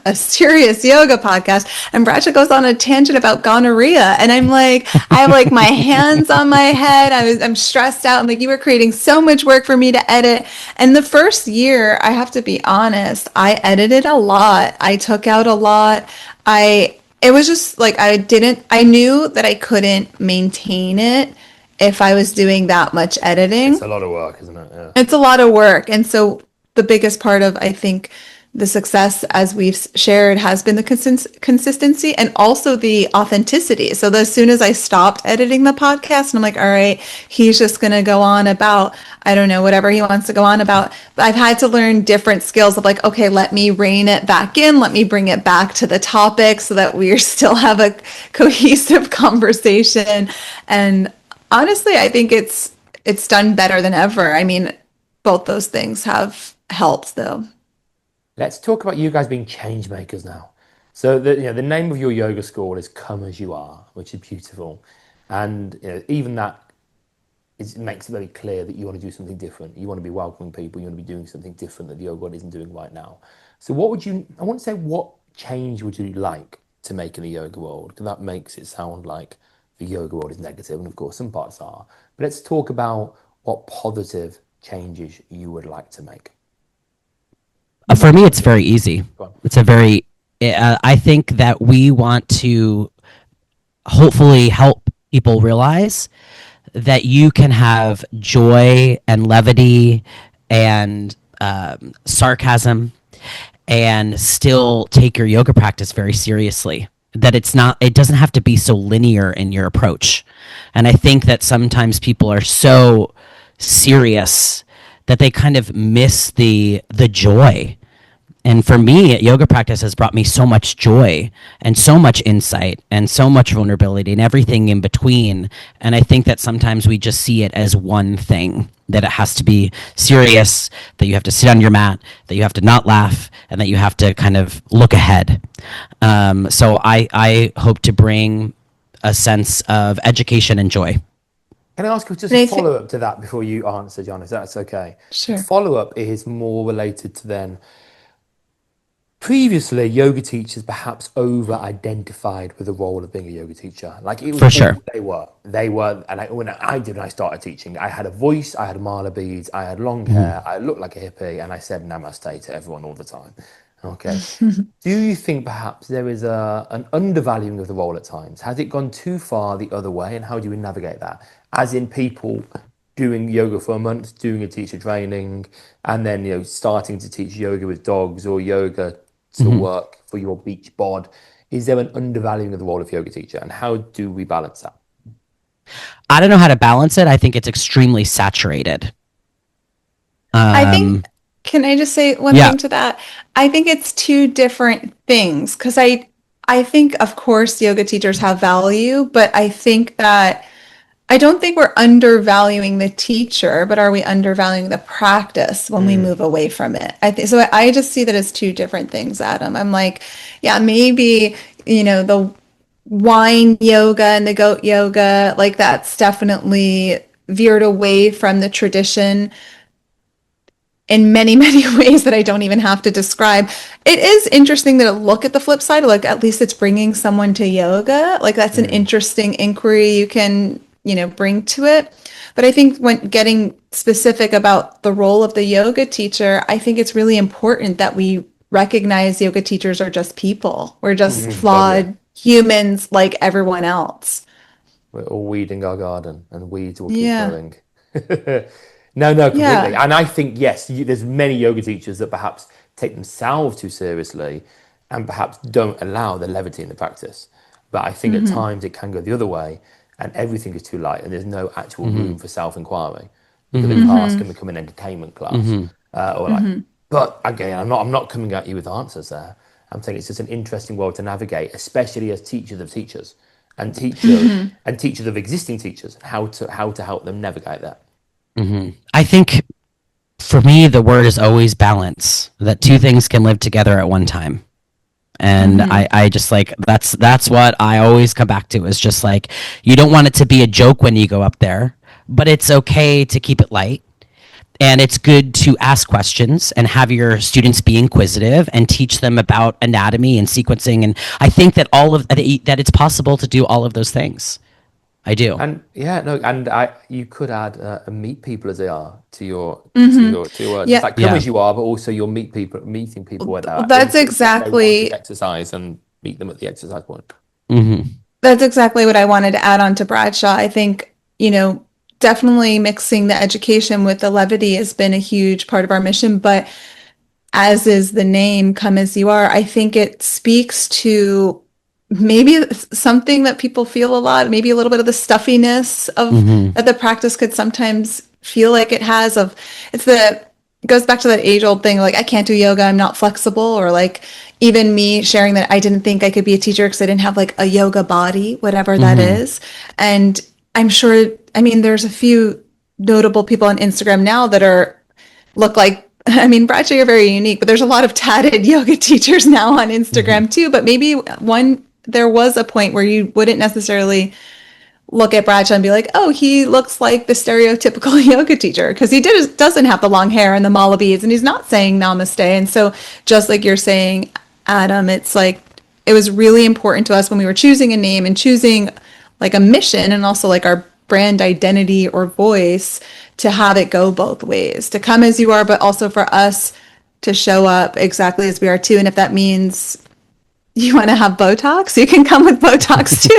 a serious yoga podcast, and Bradshaw goes on a tangent about gonorrhea, and I'm like, I have like my hands on my head. I'm stressed out. I'm like, you were creating so much work for me to edit. And the first year, I have to be honest, I edited a lot. I took out a lot. It was just like I knew that I couldn't maintain it if I was doing that much It's editing. a lot of work, isn't it? Yeah. It's a lot of work. And so the biggest part of, I think, the success, as we've shared, has been the consistency and also the authenticity. So as soon as I stopped editing the podcast and I'm like, all right, he's just going to go on about, I don't know, whatever he wants to go on about. But I've had to learn different skills of like, okay, let me rein it back in. Let me bring it back to the topic so that we still have a cohesive conversation. And honestly, I think it's done better than ever. I mean, both those things have helped though. Let's talk about you guys being change makers now. So the name of your yoga school is Come As You Are, which is beautiful. And even that makes it very clear that you want to do something different. You want to be welcoming people. You want to be doing something different that the yoga world isn't doing right now. So I want to say, what change would you like to make in the yoga world? Because that makes it sound like the yoga world is negative, and of course some parts are. But let's talk about what positive changes you would like to make. For me, it's very easy. Go on. It's a very. I think that we want to hopefully help people realize that you can have joy and levity and sarcasm and still take your yoga practice very seriously. That it doesn't have to be so linear in your approach. And I think that sometimes people are so serious that they kind of miss the joy. And for me, yoga practice has brought me so much joy and so much insight and so much vulnerability and everything in between. And I think that sometimes we just see it as one thing, that it has to be serious, that you have to sit on your mat, that you have to not laugh, and that you have to kind of look ahead. So I hope to bring a sense of education and joy. Can I ask you just a Nathan, follow up to that before you answer, John, if that's okay? The sure. follow up is more related to then. Previously, yoga teachers perhaps over identified with the role of being a yoga teacher. Like it was For all sure. they were. They were, and when I started teaching, I had a voice, I had mala beads, I had long hair, I looked like a hippie, and I said namaste to everyone all the time. Okay. Do you think perhaps there is an undervaluing of the role at times? Has it gone too far the other way, and how do we navigate that? As in people doing yoga for a month, doing a teacher training, and then starting to teach yoga with dogs or yoga to work for your beach bod. Is there an undervaluing of the role of yoga teacher, and how do we balance that? I don't know how to balance it. I think it's extremely saturated. I think, can I just say one thing to that? I think it's two different things because I think, of course, yoga teachers have value, but I think that I don't think we're undervaluing the teacher, but are we undervaluing the practice when we move away from it? I think so. I just see that as two different things, Adam. I'm like, yeah, maybe, the wine yoga and the goat yoga, like that's definitely veered away from the tradition in many, many ways that I don't even have to describe. It is interesting to look at the flip side, like at least it's bringing someone to yoga. Like that's an interesting inquiry you can, bring to it. But I think when getting specific about the role of the yoga teacher, I think it's really important that we recognize yoga teachers are just people. We're just flawed humans like everyone else. We're all weeding our garden and weeds will keep growing. No, completely. Yeah. And I think, yes, there's many yoga teachers that perhaps take themselves too seriously and perhaps don't allow the levity in the practice. But I think at times it can go the other way and everything is too light and there's no actual room for self-inquiry. The class can become an entertainment class. But again, I'm not coming at you with answers there. I'm saying it's just an interesting world to navigate, especially as teachers of teachers and teachers of existing teachers, how to help them navigate that. I think for me, the word is always balance, that two things can live together at one time. And I just like, that's what I always come back to is just like, you don't want it to be a joke when you go up there, but it's okay to keep it light. And it's good to ask questions and have your students be inquisitive and teach them about anatomy and sequencing. And I think that that it's possible to do all of those things. I do. And you could add meet people as they are to your just like come as you are, but also you'll meeting people where they're at. That's exactly exercise and meet them at the exercise point. That's exactly what I wanted to add on to Bradshaw. I think, definitely mixing the education with the levity has been a huge part of our mission, but as is the name, come as you are, I think it speaks to maybe something that people feel a lot, maybe a little bit of the stuffiness of that the practice could sometimes feel like it has it goes back to that age old thing, like I can't do yoga, I'm not flexible, or like even me sharing that I didn't think I could be a teacher because I didn't have like a yoga body, whatever that is. And I'm sure, there's a few notable people on Instagram now that look like, Bradshaw, you're very unique, but there's a lot of tatted yoga teachers now on Instagram too. But maybe there was a point where you wouldn't necessarily look at Bradshaw and be like, oh, he looks like the stereotypical yoga teacher because he doesn't have the long hair and the mala beads and he's not saying namaste. And so just like you're saying, Adam, it's like, it was really important to us when we were choosing a name and choosing like a mission and also like our brand identity or voice to have it go both ways, to come as you are, but also for us to show up exactly as we are too. And if that means you want to have Botox, you can come with Botox too.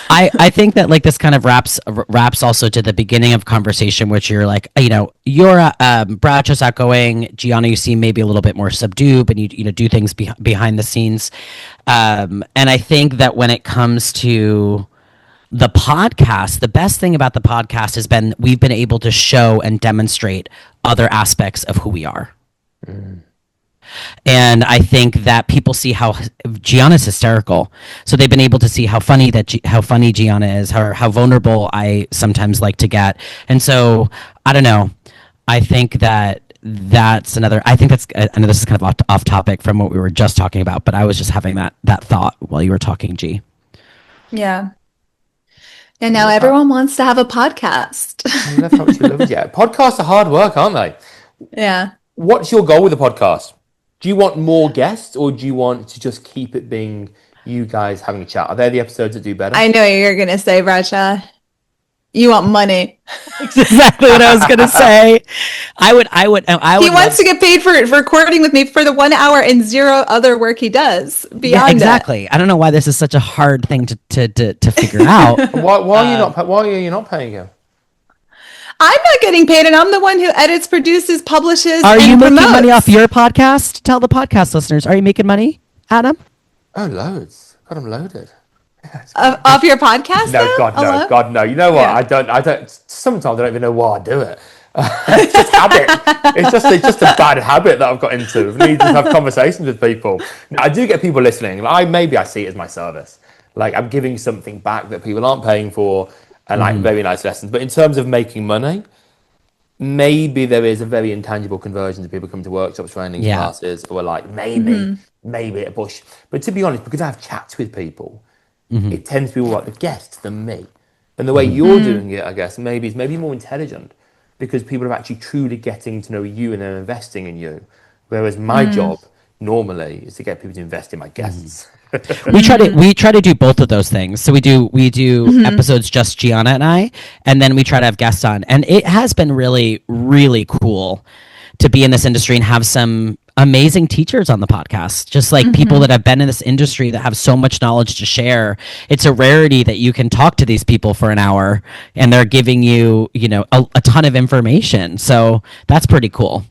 I think that like this kind of wraps also to the beginning of conversation, which you're like, you're Bradshaw's outgoing, Giana, you seem maybe a little bit more subdued, but you do things behind the scenes. And I think that when it comes to the podcast, the best thing about the podcast has been we've been able to show and demonstrate other aspects of who we are. And I think that people see how Giana's hysterical, so they've been able to see how funny Giana is, how vulnerable I sometimes like to get, and so I don't know. I think that's another. I think that's. I know this is kind of off topic from what we were just talking about, but I was just having that thought while you were talking, G. Yeah. And now everyone wants to have a podcast. Podcasts are hard work, aren't they? Yeah. What's your goal with the podcast? Do you want more guests or do you want to just keep it being you guys having a chat? Are there the episodes that do better? I know you're going to say, Bradshaw, you want money. That's exactly what I was going to say. I would. He wants to get paid for recording with me for the 1 hour and zero other work he does beyond exactly. it. I don't know why this is such a hard thing to figure out. Why are you not paying him? I'm not getting paid, and I'm the one who edits, produces, publishes, Are you promotes. making money off your podcast? Tell the podcast listeners. Are you making money, Adam? Oh, loads. Got them loaded. Of your podcast? No, God, no, alone? God, no. You know what? Yeah. I don't. Sometimes I don't even know why I do it. It's just habit. It's just a bad habit that I've got into. I need to have conversations with people. Now, I do get people listening. Maybe I see it as my service. Like I'm giving something back that people aren't paying for, and like very nice lessons. But in terms of making money, maybe there is a very intangible conversion to people come to workshops, trainings, classes, or like maybe a push. But to be honest, because I have chats with people, it tends to be more like the guests than me. And the way you're doing it, I guess, maybe is maybe more intelligent because people are actually truly getting to know you and they're investing in you. Whereas my job normally is to get people to invest in my guests. We try to do both of those things. So we do episodes just Giana and I, and then we try to have guests on. And it has been really, really cool to be in this industry and have some amazing teachers on the podcast, just like people that have been in this industry that have so much knowledge to share. It's a rarity that you can talk to these people for an hour and they're giving you, a ton of information. So that's pretty cool.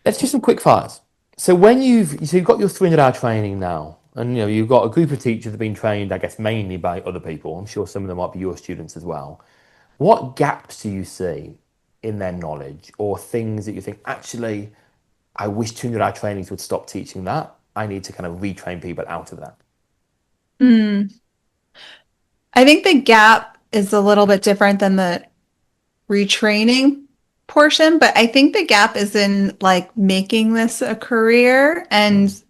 Let's do some quick fires. So you've got your 300-hour training now, and you've got a group of teachers that have been trained, I guess, mainly by other people. I'm sure some of them might be your students as well. What gaps do you see in their knowledge, or things that you think, actually, I wish 200-hour trainings would stop teaching that. I need to kind of retrain people out of that. I think the gap is a little bit different than the retraining portion, but I think the gap is in like making this a career and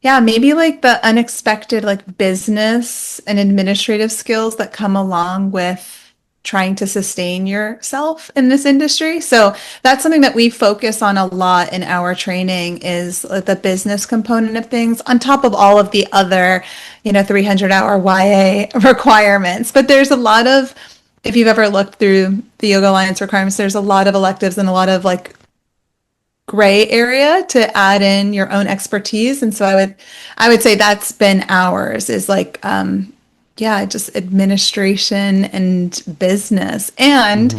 yeah, maybe like the unexpected like business and administrative skills that come along with trying to sustain yourself in this industry. So that's something that we focus on a lot in our training is the business component of things on top of all of the other, 300-hour YA requirements. But there's a lot of, if you've ever looked through the Yoga Alliance requirements, there's a lot of electives and a lot of like gray area to add in your own expertise. And so I would say that's been ours is like, just administration and business. And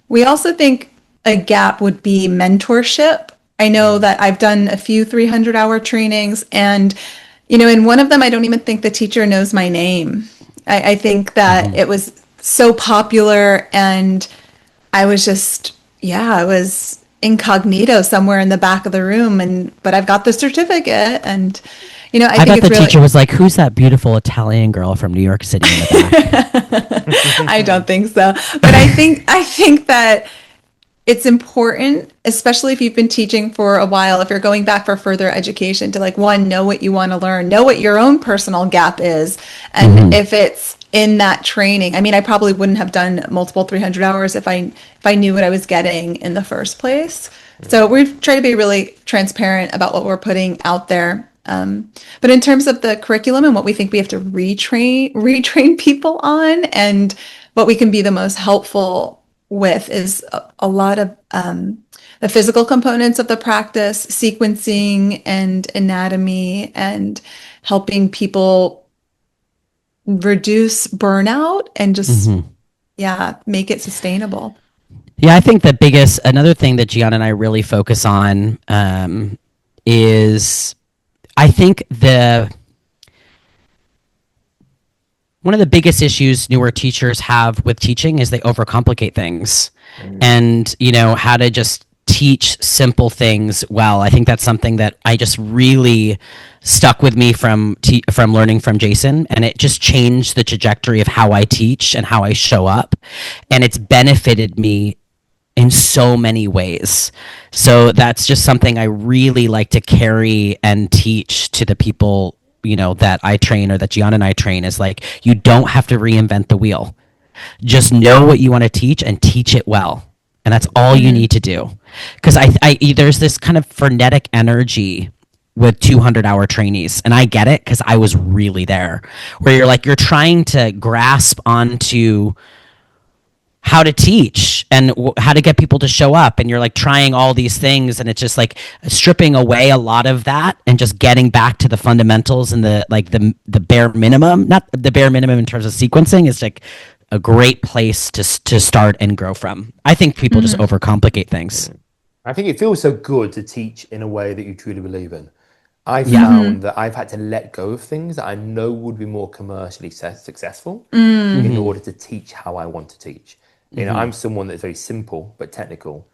we also think a gap would be mentorship. I know that I've done a few 300-hour trainings and, in one of them, I don't even think the teacher knows my name. I think that it was so popular and I was just, I was incognito somewhere in the back of the room but I've got the certificate and I think bet the teacher was like, who's that beautiful Italian girl from New York City in the back? I don't think so. But I think that it's important, especially if you've been teaching for a while, if you're going back for further education to like, one, know what you want to learn, know what your own personal gap is. And if it's in that training, I mean, I probably wouldn't have done multiple 300 hours if I knew what I was getting in the first place. So we try to be really transparent about what we're putting out there. But in terms of the curriculum and what we think we have to retrain people on and what we can be the most helpful with is a lot of the physical components of the practice, sequencing and anatomy and helping people reduce burnout and just, make it sustainable. Yeah, I think another thing that Giana and I really focus on is I think one of the biggest issues newer teachers have with teaching is they overcomplicate things and, how to just teach simple things well. I think that's something that I just really stuck with me from learning from Jason, and it just changed the trajectory of how I teach and how I show up. And it's benefited me in so many ways. So that's just something I really like to carry and teach to the people, that I train or that Giana and I train is like, you don't have to reinvent the wheel. Just know what you want to teach and teach it well. And that's all you need to do. Because I there's this kind of frenetic energy with 200-hour trainees. And I get it because I was really there where you're trying to grasp onto how to teach and how to get people to show up, and you're like trying all these things, and it's just like stripping away a lot of that and just getting back to the fundamentals and the bare minimum. Not the bare minimum in terms of sequencing is like a great place to start and grow from. I think people just overcomplicate things. I think it feels so good to teach in a way that you truly believe in. I found that I've had to let go of things that I know would be more commercially successful in order to teach how I want to teach. You know, I'm someone that's very simple but technical,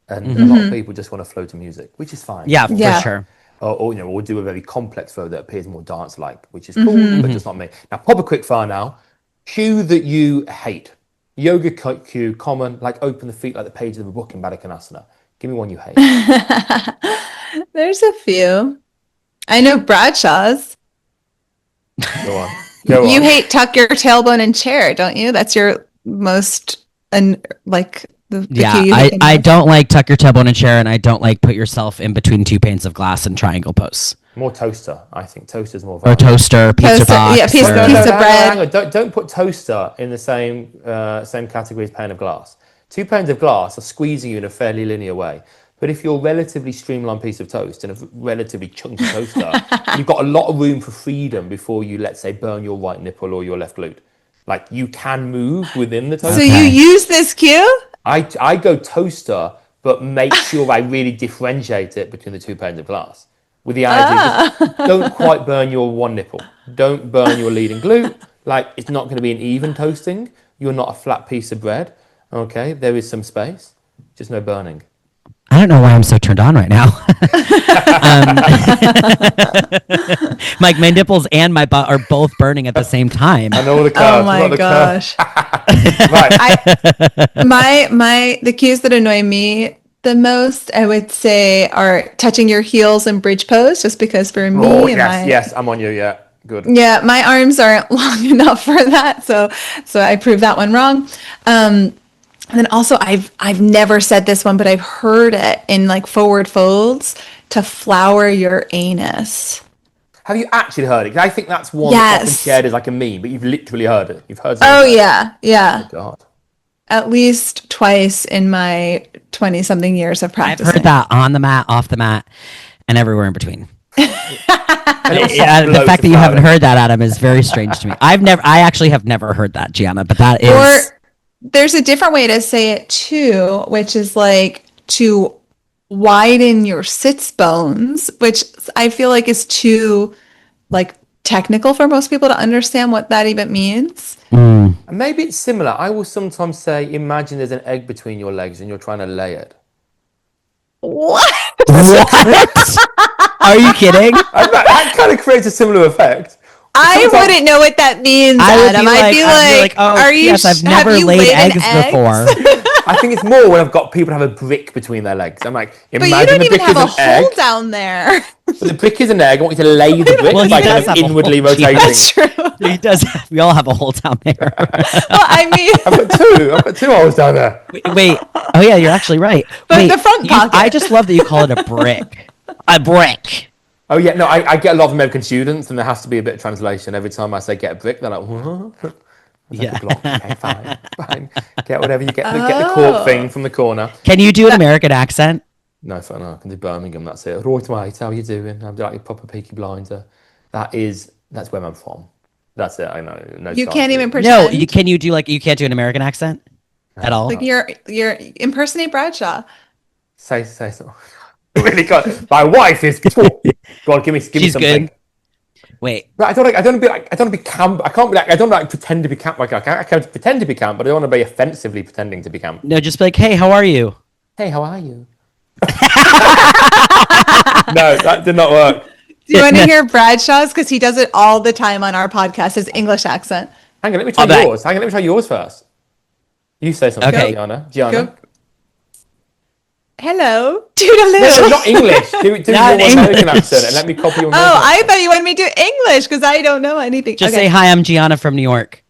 and a lot of people just want to flow to music, which is fine. Yeah, for sure. Or you know, or do a very complex flow that appears more dance-like, which is cool, but just not me. Now, pop a quick fire now. Cue that you hate. Yoga cue, common, like open the feet like the pages of a book in Baddha. Give me one you hate. There's a few. I know Bradshaw's. Go on. Go You on. hate tuck your tailbone in chair, don't you? That's your most, and like the cue you hate the I most. don't like tuck your tailbone in a chair, and I don't like put yourself in between two panes of glass and triangle pose. More toaster, I think. Toaster's more Or violent. toaster, pizza Toaster, box. yeah, piece or- of bread. Hang on. Don't put toaster in the same category as pane of glass. Two panes of glass are squeezing you in a fairly linear way. But if you're a relatively streamlined piece of toast and a relatively chunky toaster, you've got a lot of room for freedom before you, let's say, burn your right nipple or your left glute. Like, you can move within the toaster. So you use this cue? I go toaster, but make sure I really differentiate it between the two panes of glass. With the idea, just don't quite burn your one nipple. Don't burn your leading glute. Like, it's not going to be an even toasting. You're not a flat piece of bread. Okay, there is some space, just no burning. I don't know why I'm so turned on right now. Like my nipples and my butt are both burning at the same time. I know the curve. Oh my gosh. Right. The cues that annoy me the most, I would say, are touching your heels in bridge pose, just because for me, Oh, yes, I'm on you. Yeah, good. yeah, my arms aren't long enough for that, so I proved that one wrong. And then also, I've never said this one, but I've heard it in like forward folds to flower your anus. Have you actually heard it? 'Cause I think that's one that's often shared as like a meme, but you've literally heard it. You've heard. Oh like yeah. Oh God. At least twice in my 20-something years of I've practicing. heard that on the mat, off the mat, and everywhere in between. The fact that you haven't heard that, Adam, is very strange to me. I actually have never heard that, Gianna, but that is. Or there's a different way to say it too, which is like to widen your sits bones, which I feel like is too like technical for most people to understand what that even means. And maybe it's similar. I will sometimes say, imagine there's an egg between your legs and you're trying to lay it. What? Are you kidding? That kind of creates a similar effect. I wouldn't know what that means, Adam. I'd be like, oh, are you? yes, I've never laid eggs before. I think it's more when I've got people have a brick between their legs. I'm like, But imagine you don't the even brick have is a an hole egg. down there. But the brick is an egg. I want you to lay the brick Well, he by does kind of have a inwardly hole. rotating. That's true. He does. We all have a hole down there. Well, I mean, I've got two holes down there. Wait. Oh yeah, you're actually right. But Wait, the front pocket. I just love that you call it a brick. A brick. Oh yeah, no, I get a lot of American students, and there has to be a bit of translation every time I say get a brick. They're like, what? Yeah. Okay, fine. Get whatever you get. Get the cork thing from the corner. Can you do an American accent? No, I can do Birmingham. That's it. Right, mate. How you doing? I'm like a proper Peaky Blinder. That's where I'm from. That's it. I know. No, you chance can't even of it. pretend. No. You can't do an American accent at all. Like you're impersonate Bradshaw. Say so. Really good. My wife is. Go on, give me She's something. good. Wait. Right, I don't want to be camp. I can't be like. I don't like pretend to be camp. Like I can pretend to be camp, but I don't want to be offensively pretending to be camp. No, just be like, hey, how are you? Hey, how are you? No, that did not work. Do you want to hear Bradshaw's? Because he does it all the time on our podcast, his English accent. Hang on, let me try yours. Let me try yours first. You say something, Okay. Gianna. Go. Hello. Toodaloo. No, not English. Do your Not American accent and let me copy your American Oh, I accent. thought you wanted me to do English because I don't know anything. Just Okay. say hi. I'm Gianna from New York.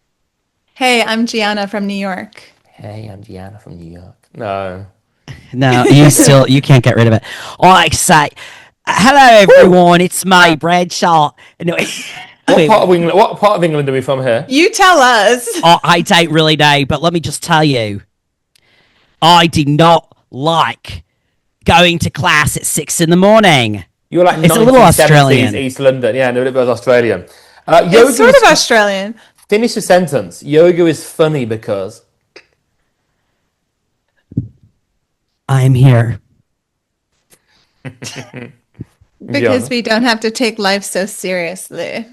Hey, I'm Gianna from New York. Hey, I'm Gianna from New York. No. No, you can't get rid of it. I say, hello everyone. It's me, Bradshaw. No, What part of England are we from here? You tell us. I don't really know, but let me just tell you, I do not like going to class at 6 a.m. You're like It's a little 1970s Australian. East London. Yeah, no, it was Australian. It's sort of Australian. Finish the sentence. Yoga is funny because... I'm here. Because Giana? we don't have to take life so seriously.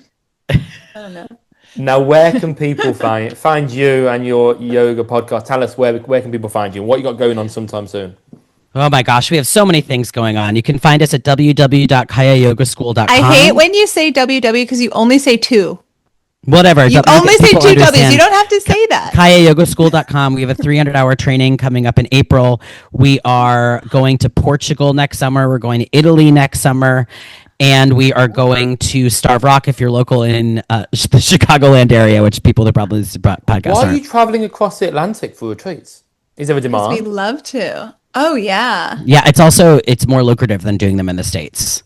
I don't know. Now, where can people find you and your yoga podcast? Tell us where can people find you and what you got going on sometime soon. Oh my gosh, we have so many things going on. You can find us at www.cayayogaschool.com. I hate when you say WW because you only say two. Whatever. You only say two W's. You don't have to say that. Cayayogaschool.com. We have a 300-hour training coming up in April. We are going to Portugal next summer. We're going to Italy next summer. And we are going to Starve Rock if you're local in the Chicagoland area, which people that probably listen to podcasts Why are aren't. you traveling across the Atlantic for retreats? Is there a demand? We love to. Oh, yeah. Yeah, it's more lucrative than doing them in the States.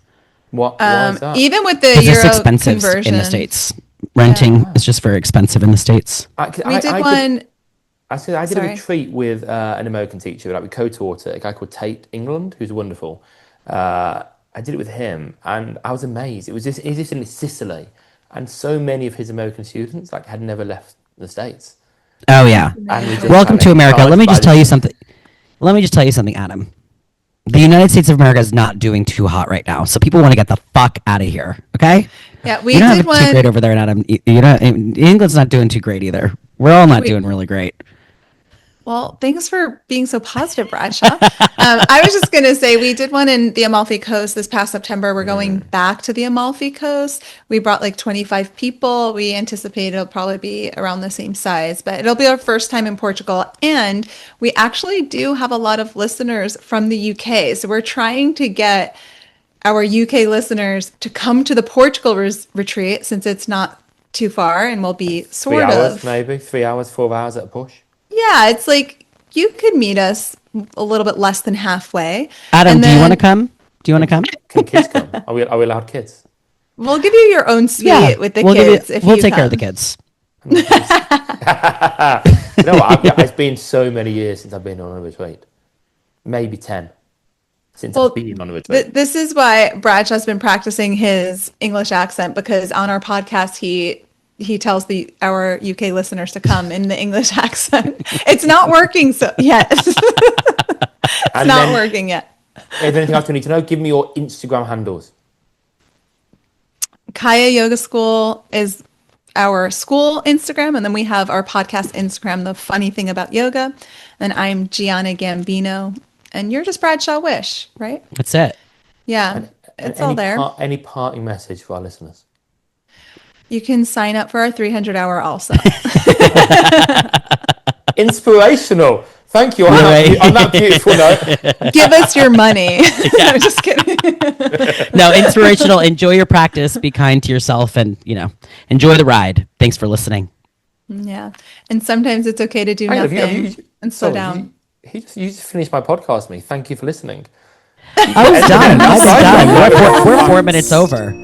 Why is that? Even with the It's Euro expensive conversion. in the States. Renting is just very expensive in the States. I did a Sorry. retreat with an American teacher. Like we co-taught it, a guy called Tate England, who's wonderful. I did it with him, and I was amazed. It was just in Sicily, and so many of his American students had never left the States. Oh yeah. And we just Welcome to America. Let me just tell you something. something, Adam. The United States of America is not doing too hot right now, so people want to get the fuck out of here. Okay? Yeah, we You don't did have it too one. great over there, Adam. England's not doing too great either. We're all not doing really great. Well, thanks for being so positive, Bradshaw. I was just going to say we did one in the Amalfi Coast this past September. We're going back to the Amalfi Coast. We brought 25 people. We anticipate it'll probably be around the same size, but it'll be our first time in Portugal. And we actually do have a lot of listeners from the UK. So we're trying to get our UK listeners to come to the Portugal retreat since it's not too far and will be 3 hours, maybe 3 hours, 4 hours at a push. Yeah, it's you could meet us a little bit less than halfway. Adam, And do you then want to come? Do you want to come? Can kids come? Are we allowed kids? We'll give you your own suite with the kids. We'll take care of the kids. You know what? It's been so many years since I've been on a retreat. Maybe 10 since I've been on a retreat. This is why Bradshaw's been practicing his English accent, because on our podcast he tells our UK listeners to come in the English accent. It's not working yet. It's not working yet. Is there anything else we need to know? Give me your Instagram handles. Caya Yoga School is our school Instagram, and then we have our podcast Instagram, The Funny Thing About Yoga. And I'm Giana Gambino, and you're just Bradshaw Wish, right? That's it. Yeah, it's all there. Any parting message for our listeners? You can sign up for our 300-hour also. Inspirational. Thank you. On that beautiful note. Give us your money. I'm just kidding. No, inspirational. Enjoy your practice. Be kind to yourself, and enjoy the ride. Thanks for listening. Yeah, and sometimes it's okay to do nothing and slow down. You just finished my podcast, me. Thank you for listening. I was done. We're 4 minutes over.